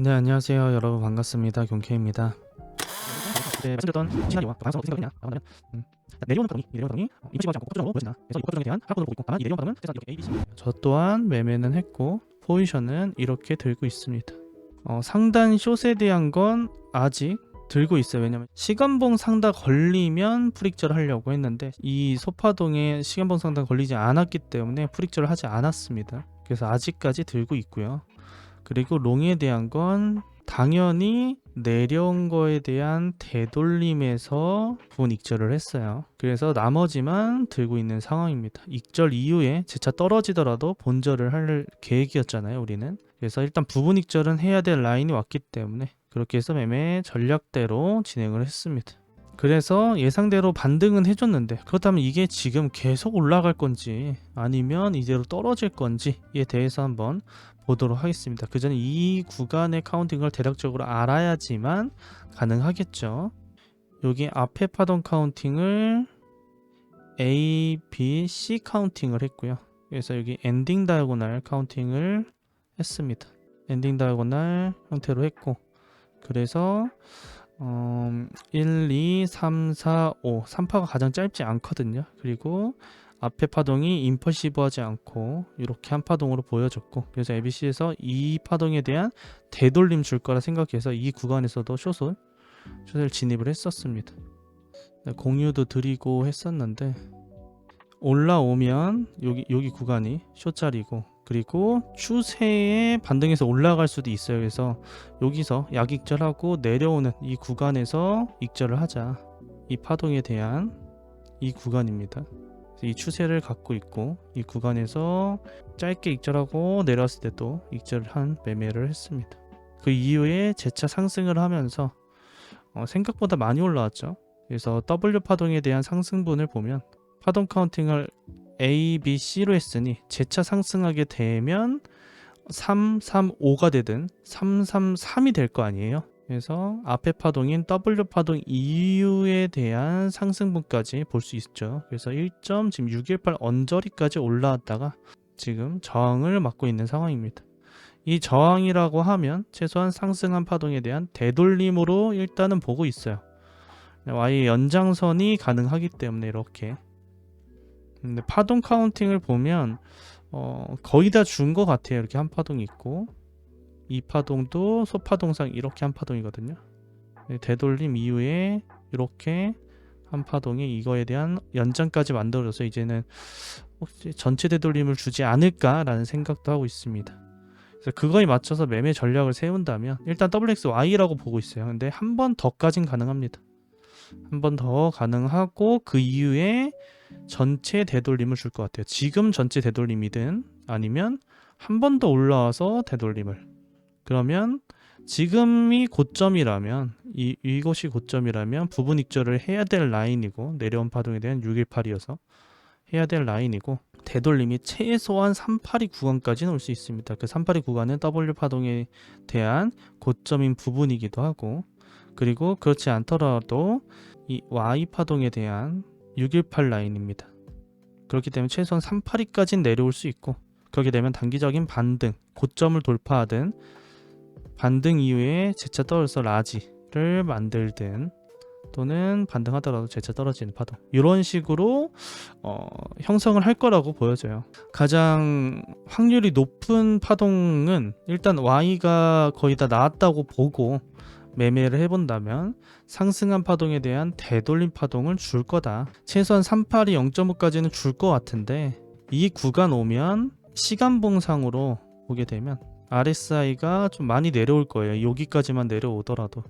네, 안녕하세요 여러분, 반갑습니다. 경케입니다. 네, 말씀드렸던 시나리오와 방향성은 어떻게 생각하느냐 라고 한다면, 내려오는 파동이 임시하지 않고 꼭지점으로 보여진다. 그래서 이 꼭지점에 대한 하락권으로 보고 있고, 다만 이 내려오는 파동은 최소한 이렇게 A, B, C. 저 또한 매매는 했고 포지션은 이렇게 들고 있습니다. 상단 숏에 대한 건 아직 들고 있어요. 왜냐면 시간봉 상단 걸리면 프릭절을 하려고 했는데 이 소파동에 시간봉 상단 걸리지 않았기 때문에 프릭절을 하지 않았습니다. 그래서 아직까지 들고 있고요. 그리고 롱에 대한 건 당연히 내려온 거에 대한 되돌림에서 부분 익절을 했어요. 그래서 나머지만 들고 있는 상황입니다. 익절 이후에 재차 떨어지더라도 본절을 할 계획이었잖아요, 우리는. 그래서 일단 부분 익절은 해야 될 라인이 왔기 때문에 그렇게 해서 매매 전략대로 진행을 했습니다. 그래서 예상대로 반등은 해줬는데, 그렇다면 이게 지금 계속 올라갈 건지 아니면 이대로 떨어질 건지에 대해서 한번 보도록 하겠습니다. 그 전에 이 구간의 카운팅을 대략적으로 알아야지만 가능하겠죠. 여기 앞에 파동 카운팅을 A, B, C 카운팅을 했고요. 그래서 여기 엔딩 다이고날 카운팅을 했습니다. 엔딩 다이고날 형태로 했고, 그래서 1, 2, 3, 4, 5 3파가 가장 짧지 않거든요. 그리고 앞에 파동이 임펄시브하지 않고 이렇게 한 파동으로 보여졌고, 그래서 ABC에서 이 파동에 대한 되돌림 줄 거라 생각해서 이 구간에서도 숏을 진입을 했었습니다. 공유도 드리고 했었는데, 올라오면 여기 구간이 숏자리고, 그리고 추세에 반등해서 올라갈 수도 있어요. 그래서 여기서 약익절하고 내려오는 이 구간에서 익절을 하자. 이 파동에 대한 이 구간입니다. 이 추세를 갖고 있고, 이 구간에서 짧게 익절하고 내려왔을 때 또 익절을 한 매매를 했습니다. 그 이후에 재차 상승을 하면서 생각보다 많이 올라왔죠. 그래서 W 파동에 대한 상승분을 보면 파동 카운팅을 A, B, C로 했으니 재차 상승하게 되면 3, 3, 5가 되든 3, 3, 3이 될 거 아니에요. 그래서 앞에 파동인 W 파동 이후에 대한 상승분까지 볼 수 있죠. 그래서 1.618 언저리까지 올라왔다가 지금 저항을 맞고 있는 상황입니다. 이 저항이라고 하면 최소한 상승한 파동에 대한 되돌림으로 일단은 보고 있어요. Y 연장선이 가능하기 때문에 이렇게. 근데 파동 카운팅을 보면 거의 다 준 것 같아요. 이렇게 한 파동이 있고, 이 파동도 소파동상 이렇게 한 파동이거든요. 되돌림 이후에 이렇게 한 파동이 이거에 대한 연장까지 만들어져서 이제는 혹시 전체 되돌림을 주지 않을까라는 생각도 하고 있습니다. 그래서 그거에 맞춰서 매매 전략을 세운다면 일단 WXY라고 보고 있어요. 근데 한 번 더까진 가능합니다. 한 번 더 가능하고, 그 이후에 전체 되돌림을 줄 것 같아요. 지금 전체 되돌림이든 아니면 한 번 더 올라와서 되돌림을. 그러면 지금이 고점이라면, 이것이 고점이라면 부분 익절을 해야 될 라인이고, 내려온 파동에 대한 618이어서 해야 될 라인이고, 되돌림이 최소한 382 구간까지는 올 수 있습니다. 그 382 구간은 W 파동에 대한 고점인 부분이기도 하고, 그리고 그렇지 않더라도 이 Y 파동에 대한 618 라인입니다. 그렇기 때문에 최소한 382까지는 내려올 수 있고, 그렇게 되면 단기적인 반등, 고점을 돌파하든 반등 이후에 재차 떨어져서 라지를 만들든, 또는 반등하더라도 재차 떨어지는 파동, 이런 식으로 형성을 할 거라고 보여져요. 가장 확률이 높은 파동은 일단 Y가 거의 다 나왔다고 보고 매매를 해본다면 상승한 파동에 대한 되돌림 파동을 줄 거다. 최소한 382 0.5까지는 줄 것 같은데, 이 구간 오면 시간봉상으로 보게 되면 RSI가 좀 많이 내려올 거예요. 여기까지만 내려오더라도,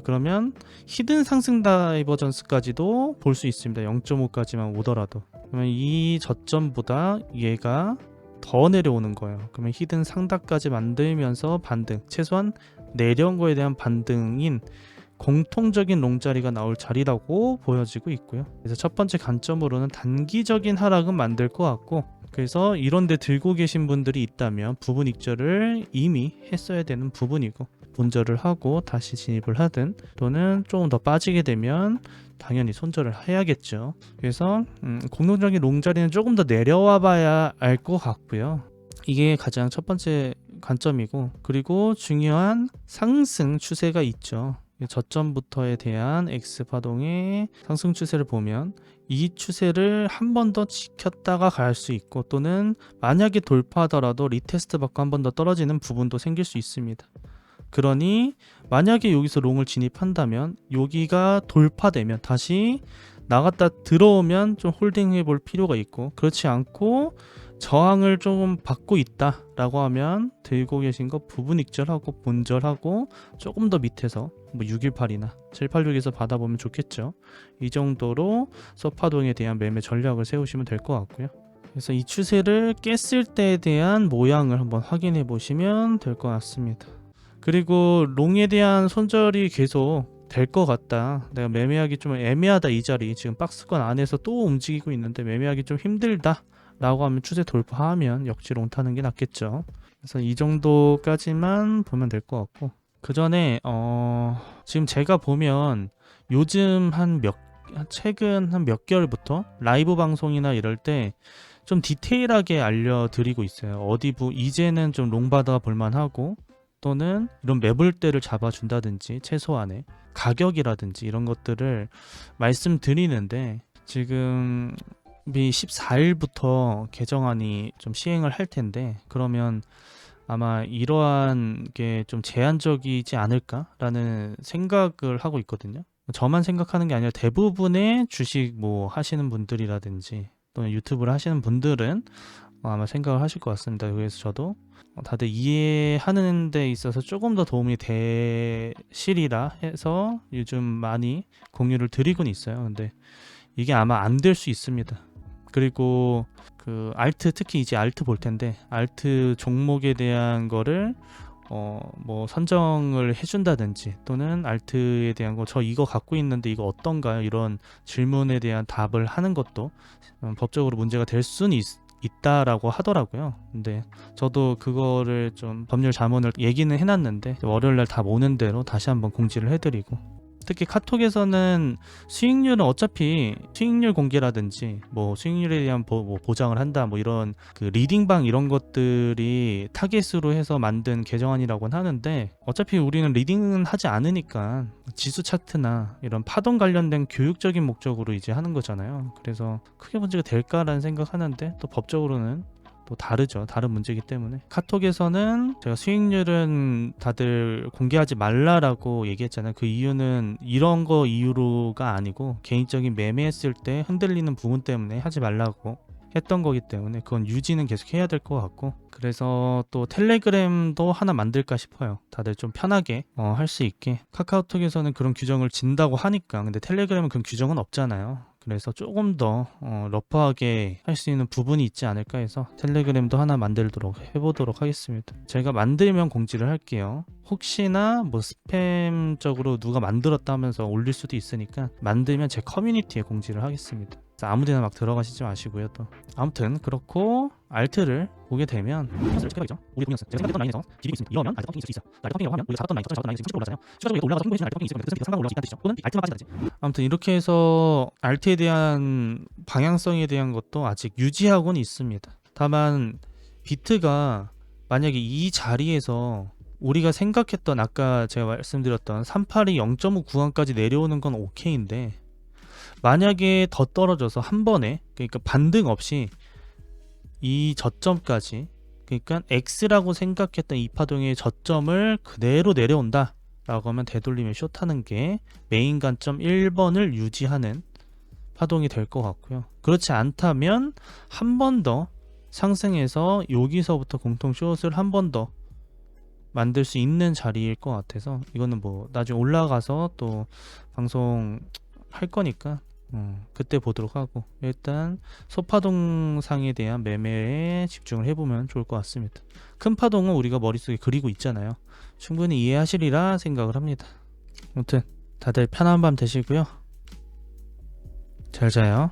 그러면 히든 상승 다이버전스까지도 볼 수 있습니다. 0.5까지만 오더라도. 그러면 이 저점보다 얘가 더 내려오는 거예요. 그러면 히든 상단까지 만들면서 반등, 최소한 내려온 거에 대한 반등인 공통적인 롱자리가 나올 자리라고 보여지고 있고요. 그래서 첫 번째 관점으로는 단기적인 하락은 만들 것 같고, 그래서 이런데 들고 계신 분들이 있다면 부분 익절을 이미 했어야 되는 부분이고, 본절을 하고 다시 진입을 하든, 또는 조금 더 빠지게 되면 당연히 손절을 해야겠죠. 그래서 공통적인 롱자리는 조금 더 내려와 봐야 알 것 같고요. 이게 가장 첫 번째 관점이고, 그리고 중요한 상승 추세가 있죠. 저점부터에 대한 X 파동의 상승 추세를 보면 이 추세를 한 번 더 지켰다가 갈 수 있고, 또는 만약에 돌파하더라도 리테스트 받고 한 번 더 떨어지는 부분도 생길 수 있습니다. 그러니 만약에 여기서 롱을 진입한다면 여기가 돌파되면 다시 나갔다 들어오면 좀 홀딩해 볼 필요가 있고, 그렇지 않고 저항을 조금 받고 있다 라고 하면 들고 계신 거 부분 익절하고 본절하고 조금 더 밑에서 뭐 618이나 786에서 받아보면 좋겠죠. 이 정도로 서파동에 대한 매매 전략을 세우시면 될 것 같고요. 그래서 이 추세를 깼을 때에 대한 모양을 한번 확인해 보시면 될 것 같습니다. 그리고 롱에 대한 손절이 계속 될 것 같다, 내가 매매하기 좀 애매하다, 이 자리 지금 박스권 안에서 또 움직이고 있는데 매매하기 좀 힘들다 라고 하면 추세 돌파하면 역지롱 타는 게 낫겠죠. 그래서 이 정도까지만 보면 될 것 같고, 그 전에 지금 제가 보면 요즘 최근 한 몇 개월부터 라이브 방송이나 이럴 때 좀 디테일하게 알려드리고 있어요. 이제는 좀 롱바다 볼만하고, 또는 이런 매물대를 잡아준다든지 최소한의 가격이라든지 이런 것들을 말씀드리는데, 지금 14일부터 개정안이 좀 시행을 할 텐데, 그러면 아마 이러한 게 좀 제한적이지 않을까라는 생각을 하고 있거든요. 저만 생각하는 게 아니라 대부분의 주식 뭐 하시는 분들이라든지 또는 유튜브를 하시는 분들은 아마 생각을 하실 것 같습니다. 그래서 저도 다들 이해하는 데 있어서 조금 더 도움이 되시리라 해서 요즘 많이 공유를 드리곤 있어요. 근데 이게 아마 안 될 수 있습니다. 그리고 그 알트, 특히 이제 알트 볼 텐데, 알트 종목에 대한 거를 뭐 선정을 해준다든지, 또는 알트에 대한 거 저 이거 갖고 있는데 이거 어떤가요? 이런 질문에 대한 답을 하는 것도 법적으로 문제가 될 수는 있다라고 하더라고요. 근데 저도 그거를 좀 법률 자문을 얘기는 해놨는데, 월요일날 다 오는 대로 다시 한번 공지를 해드리고, 특히 카톡에서는 수익률은 어차피 수익률 공개라든지 뭐 수익률에 대한 뭐 보장을 한다, 뭐 이런 그 리딩방 이런 것들이 타겟으로 해서 만든 개정안이라고는 하는데, 어차피 우리는 리딩은 하지 않으니까 지수 차트나 이런 파동 관련된 교육적인 목적으로 이제 하는 거잖아요. 그래서 크게 문제가 될까라는 생각하는데, 또 법적으로는 또 다르죠. 다른 문제이기 때문에. 카톡에서는 제가 수익률은 다들 공개하지 말라라고 얘기했잖아요. 그 이유는 이런 거 이유로가 아니고 개인적인 매매했을 때 흔들리는 부분 때문에 하지 말라고 했던 거기 때문에 그건 유지는 계속 해야 될 것 같고, 그래서 또 텔레그램도 하나 만들까 싶어요. 다들 좀 편하게 할 수 있게. 카카오톡에서는 그런 규정을 진다고 하니까, 근데 텔레그램은 그런 규정은 없잖아요. 그래서 조금 더 러프하게 할 수 있는 부분이 있지 않을까 해서 텔레그램도 하나 만들도록 해보도록 하겠습니다. 제가 만들면 공지를 할게요. 혹시나 뭐 스팸적으로 누가 만들었다 하면서 올릴 수도 있으니까 만들면 제 커뮤니티에 공지를 하겠습니다. 아무데나 막 들어가시지 마시고요. 또 아무튼 그렇고, 알트를 보게 되면 체크하겠죠. 우리 보면 제가 생각했던 라인에서 디비고 있습니다. 이러면 알트 펑킹이 있을 수 있어. 알트 펑킹이라고 하면 우리가 잡았던 라인, 잡았던 라인이 30% 올라가잖아요. 추가적으로 올라가서 펑킹 보시는 알트 펑킹이 있으면 그 상방 올라가니까 뜻이죠. 또는 알트만 빠진다든지. 아무튼 이렇게 해서 알트에 대한 방향성에 대한 것도 아직 유지하고는 있습니다. 다만 비트가 만약에 이 자리에서 우리가 생각했던, 아까 제가 말씀드렸던 382 0.5 구간까지 내려오는 건 오케이인데, 만약에 더 떨어져서 한 번에, 그러니까 반등 없이 이 저점까지, 그러니까 X라고 생각했던 이 파동의 저점을 그대로 내려온다 라고 하면 되돌리면 숏하는 게 메인 관점 1번을 유지하는 파동이 될 것 같고요. 그렇지 않다면 한 번 더 상승해서 여기서부터 공통 숏을 한 번 더 만들 수 있는 자리일 것 같아서, 이거는 뭐 나중에 올라가서 또 방송 할 거니까 그때 보도록 하고, 일단 소파동상에 대한 매매에 집중을 해보면 좋을 것 같습니다. 큰 파동은 우리가 머릿속에 그리고 있잖아요. 충분히 이해하시리라 생각을 합니다. 아무튼 다들 편한 밤 되시고요. 잘 자요.